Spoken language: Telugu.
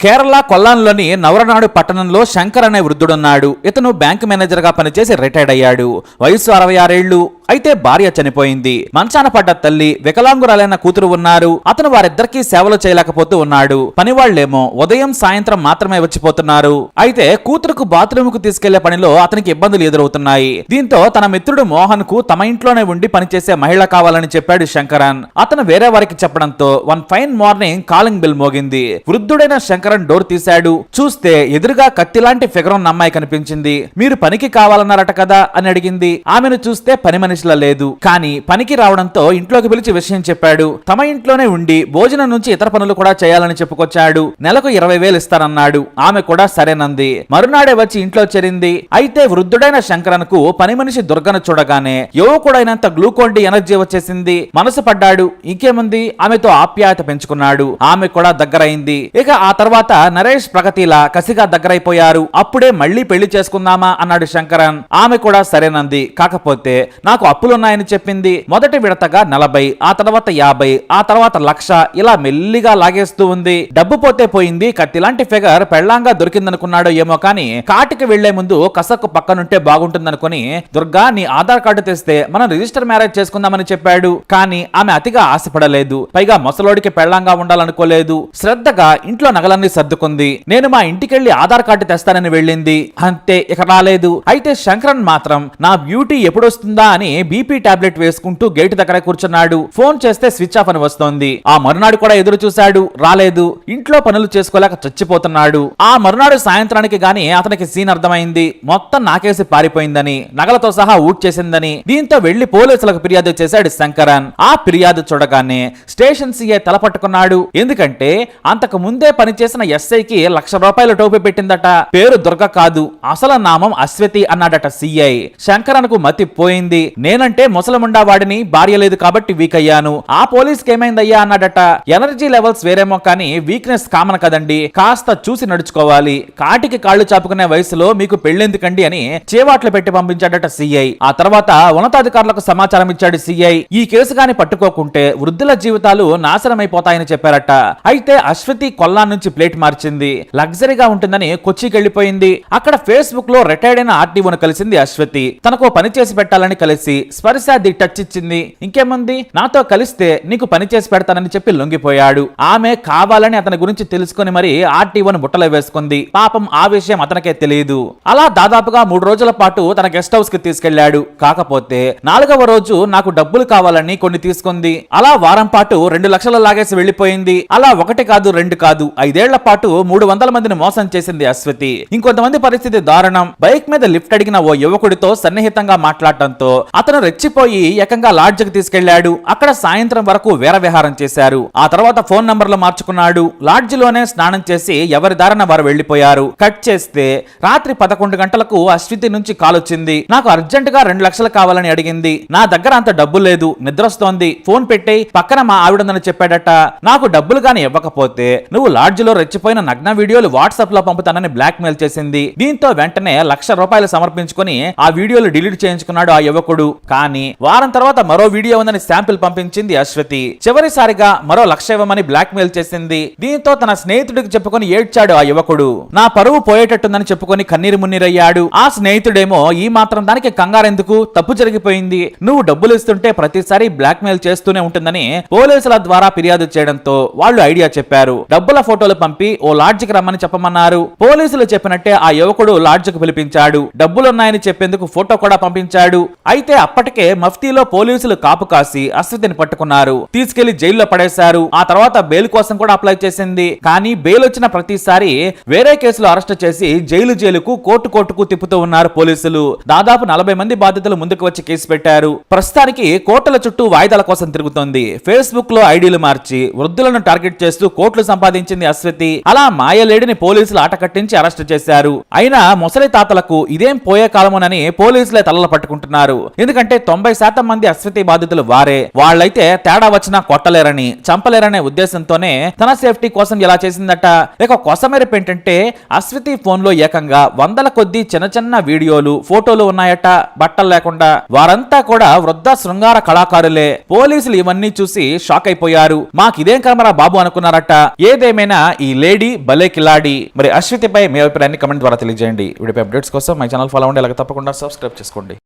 కేరళ కొల్లాంలోని నవరనాడు పట్టణంలో శంకర్ అనే వృద్ధుడున్నాడు. ఇతను బ్యాంక్ మేనేజర్ గా పనిచేసి రిటైర్డ్ అయ్యాడు. వయసు 66 ఏళ్లు. అయితే భార్య చనిపోయింది. మంచాన పడ్డ తల్లి, వికలాంగురాలైన కూతురు ఉన్నారు. అతను వారిద్దరికీ సేవలు చేయలేకపోతూ ఉన్నాడు. పనివాళ్లేమో ఉదయం సాయంత్రం మాత్రమే వచ్చిపోతున్నారు. అయితే కూతురుకు బాత్రూమ్ కు తీసుకెళ్లే పనిలో అతనికి ఇబ్బందులు ఎదురవుతున్నాయి. దీంతో తన మిత్రుడు మోహన్ కు తమ ఇంట్లోనే ఉండి పనిచేసే మహిళ కావాలని చెప్పాడు శంకరన్. అతను వేరే వారికి చెప్పడంతో one fine morning calling bell మోగింది. వృద్ధుడైన శంకరన్ డోర్ తీశాడు. చూస్తే ఎదురుగా కత్తిలాంటి ఫిగర్ ఉన్న అమ్మాయి కనిపించింది. మీరు పనికి కావాలన్నారట కదా అని అడిగింది. ఆమెను చూస్తే పని మనిషిలా లేదు. కానీ పనికి రావడంతో ఇంట్లోకి పిలిచి విషయం చెప్పాడు. తమ ఇంట్లోనే ఉండి భోజనం నుంచి ఇతర పనులు కూడా చేయాలని చెప్పుకొచ్చాడు. నెలకు 20,000 ఇస్తానన్నాడు. ఆమె కూడా సరేనంది. మరునాడే వచ్చి ఇంట్లో చేరింది. అయితే వృద్ధుడైన శంకరన్ కు పని మనిషి దుర్గను చూడగానే యువకుడైనంత గ్లూకోన్ డి ఎనర్జీ వచ్చేసింది. మనసు పడ్డాడు. ఇంకేముంది, ఆమెతో ఆప్యాయత పెంచుకున్నాడు. ఆమె కూడా దగ్గరైంది. ఇక ఆ తర్వాత నరేష్ ప్రగతిలా కసిగా దగ్గరైపోయారు. అప్పుడే మళ్లీ పెళ్లి చేసుకుందామా అన్నాడు శంకరన్. ఆమె కూడా సరేనంది. కాకపోతే నాకు అప్పులున్నాయని చెప్పింది. మొదటి విడతగా 40, ఆ తర్వాత 50, ఆ తర్వాత 1,00,000 ఇలా మెల్లిగా లాగేస్తూ ఉంది. డబ్బు పోతే పోయింది, కత్తిలాంటి ఫిగర్ పెళ్లాంగా దొరికిందనుకున్నాడో ఏమో కానీ కాటికి వెళ్లే ముందు కసక్కు పక్కనుంటే బాగుంటుందనుకుని దుర్గా నీ ఆధార్ కార్డు తెస్తే మనం రిజిస్టర్ మ్యారేజ్ చేసుకుందామని చెప్పాడు. కానీ ఆమె అతిగా ఆశపడలేదు. పైగా ముసలోడికి పెళ్లాంగా ఉండాలనుకోలేదు. శ్రద్ధగా ఇంట్లో నగలన్నీ సర్దుకుంది. నేను మా ఇంటికెళ్లి ఆధార్ కార్డు తెస్తానని వెళ్ళింది. అంతే, ఇక రాలేదు. అయితే శంకరన్ మాత్రం నా బ్యూటీ ఎప్పుడొస్తుందా అని బీపీ టాబ్లెట్ వేసుకుంటూ గేట్ దగ్గర కూర్చున్నాడు. ఫోన్ చేస్తే స్విచ్ ఆఫ్ అని వస్తోంది. ఆ మరునాడు కూడా ఎదురు చూశాడు, రాలేదు. ఇంట్లో పనులు చేసుకోలేక చచ్చిపోతున్నాడు. ఆ మరునాడు సాయంత్రానికి గాని అతనికి సీన్ అర్థమైంది. మొత్తం నాకేసి పారిపోయిందని, నగలతో సహా ఊట్ చేసిందని. దీంతో వెళ్లి పోలీసులకు ఫిర్యాదు చేశాడు శంకరన్. ఆ ఫిర్యాదు చూడగానే స్టేషన్ సీఐ తలపట్టుకున్నాడు. ఎందుకంటే అంతకు ముందే పనిచేసిన ఎస్ఐకి ₹1,00,000 టోపీ పెట్టిందట. పేరు దుర్గ కాదు, అసలు నామం అశ్వతి అన్నాడట సీఐ. శంకరన్ కు మతి పోయింది. నేనంటే ముసలముండా వాడిని, భార్య లేదు కాబట్టి వీక్ అయ్యాను. ఆ పోలీస్కి ఏమైందయ్యా అన్నాడట. ఎనర్జీ లెవెల్స్ వేరేమో కానీ వీక్నెస్ కామన్ కదండి, కాస్త చూసి నడుచుకోవాలి. కాటికి కాళ్లు చాపుకునే వయసులో మీకు పెళ్లెందుకండి అని చేవాట్లు పెట్టి పంపించాడట సీఐ. ఆ తర్వాత ఉన్నతాధికారులకు సమాచారం ఇచ్చాడు సీఐ. ఈ కేసు గాని పట్టుకోకుంటే వృద్ధుల జీవితాలు నాశనమైపోతాయని చెప్పారట. అయితే అశ్వతి కొల్లా నుంచి ప్లేట్ మార్చింది. లగ్జరీగా ఉంటుందని కొచ్చికి వెళ్లిపోయింది. అక్కడ ఫేస్బుక్ లో రిటైర్డ్ అయిన ఆర్టీఓను కలిసింది అశ్వతి. తనకు పని చేసి పెట్టాలని కలిసి స్పర్శాది టచ్ ఇచ్చింది. ఇంకేముంది, నాతో కలిస్తే నీకు పని చేసి పెడతానని చెప్పి లొంగిపోయాడు. ఆమె కావాలని అతని గురించి తెలుసుకుని మరి ఆర్టీఓను బుట్టలో వేసుకుంది. పాపం ఆ విషయం అతనికే తెలియదు. అలా దాదాపుగా 3 రోజుల పాటు తన గెస్ట్ హౌస్ కి తీసుకెళ్లాడు. కాకపోతే 4వ రోజు నాకు డబ్బులు కావాలని కొన్ని తీసుకుంది. అలా వారం పాటు 2 లక్షలు లాగేసి వెళ్లిపోయింది. అలా 1 కాదు 2 కాదు 5 ఏళ్ల పాటు 300 మందిని మోసం చేసింది అశ్వతి. ఇంకొంతమంది పరిస్థితి దారుణం. బైక్ మీద లిఫ్ట్ అడిగిన ఓ యువకుడితో సన్నిహితంగా మాట్లాడటంతో అతను రెచ్చిపోయి ఏకంగా లాడ్జ్ కి తీసుకెళ్లాడు. అక్కడ సాయంత్రం వరకు వేర విహారం చేశారు. ఆ తర్వాత ఫోన్ నంబర్లు మార్చుకున్నాడు. లాడ్జ్ లోనే స్నానం చేసి ఎవరి దారిన వారు వెళ్లిపోయారు. కట్ చేస్తే రాత్రి 11 గంటలకు అశ్వతి నుంచి కాల్ వచ్చింది. నాకు అర్జెంట్ గా 2 లక్షలు కావాలని అడిగింది. నా దగ్గర అంత డబ్బు లేదు, నిద్రొస్తోంది, ఫోన్ పెట్టి పక్కన మా ఆవిడందని చెప్పాడట. నాకు డబ్బులు గాని ఇవ్వకపోతే నువ్వు లాడ్జ్ లో రెచ్చిపోయిన నగ్న వీడియోలు వాట్సాప్ లో పంపుతానని బ్లాక్ మెయిల్ చేసింది. దీంతో వెంటనే ₹1,00,000 సమర్పించుకుని ఆ వీడియోలు డిలీట్ చేయించుకున్నాడు ఆ యువకుడు. కానీ వారం తర్వాత మరో వీడియో ఉందని శాంపిల్ పంపించింది అశ్వతి. చివరిసారిగా మరో 1,00,000 ఇవ్వమని బ్లాక్ మెయిల్ చేసింది. దీంతో తన స్నేహితుడికి చెప్పుకొని ఏడ్చాడు ఆ యువకుడు. నా పరువు పోయేటట్టుందని చెప్పుకొని కన్నీరు మున్నీరయ్యాడు. ఆ స్నేహితుడేమో ఈ మాత్రం దానికి కంగారెందుకు, తప్పు జరిగిపోయింది, నువ్వు డబ్బులు ఇస్తుంటే ప్రతిసారి బ్లాక్ మెయిల్ చేస్తూనే ఉంటుందని పోలీసుల ద్వారా ఫిర్యాదు చేయడంతో వాళ్ళు ఐడియా చెప్పారు. డబ్బుల ఫోటోలు పంపి ఓ లాడ్జికి రమ్మని చెప్పమన్నారు. పోలీసులు చెప్పినట్టే ఆ యువకుడు లాడ్జికి పిలిపించాడు. డబ్బులున్నాయని చెప్పేందుకు ఫోటో కూడా పంపించాడు. అయితే అప్పటికే మఫ్తీలో పోలీసులు కాపు కాసి అశ్వతిని పట్టుకున్నారు. తీసుకెళ్లి జైల్లో పడేశారు. ఆ తర్వాత బెయిల్ కోసం కూడా అప్లై చేసింది. కానీ బెయిల్ వచ్చిన ప్రతిసారి వేరే కేసులో అరెస్ట్ చేసి జైలుకు కోర్టుకు తిప్పుతూ ఉన్నారు పోలీసులు. దాదాపు 40 మంది బాధితులు ముందుకు వచ్చి కేసు పెట్టారు. ప్రస్తుతానికి కోర్టుల చుట్టూ వాయిదాల కోసం తిరుగుతోంది. ఫేస్బుక్ లో ఐడీలు మార్చి వృద్ధులను టార్గెట్ చేస్తూ కోట్లు సంపాదించింది అశ్వతి. అలా మాయలేడిని పోలీసులు ఆట కట్టించి అరెస్ట్ చేశారు. అయినా ముసలి తాతలకు ఇదేం పోయే కాలమునని పోలీసులే తలలు పట్టుకుంటున్నారు. ఎందుకంటే 90% మంది అశ్వితి బాధితులు వారే. వాళ్ళైతే తేడా వచ్చినా కొట్టలేరని, చంపలేరనే ఉద్దేశంతోనే తన సేఫ్టీ కోసం ఇలా చేసిందట. ఇక కొసమెరుపు ఏంటంటే అశ్వితి ఫోన్ లో ఏకంగా వందల కొద్ది చిన్న చిన్న వీడియోలు, ఫోటోలు ఉన్నాయట బట్టలు లేకుండా. వారంతా కూడా వృద్ధ శృంగార కళాకారులే. పోలీసులు ఇవన్నీ చూసి షాక్ అయిపోయారు. మాకిదేం కెమెరా బాబు అనుకున్నారట. ఏదేమైనా ఈ లేడీ భలే కిలాడి. మరి అశ్వితిపై మీ అభిప్రాయాన్ని కమెంట్ ద్వారా తెలియజేయండి. వీడియో అప్డేట్స్ కోసం మై ఛానల్ ఫాలో అవ్వండి. అలాగే తప్పకుండా సబ్స్క్రైబ్ చేసుకోండి.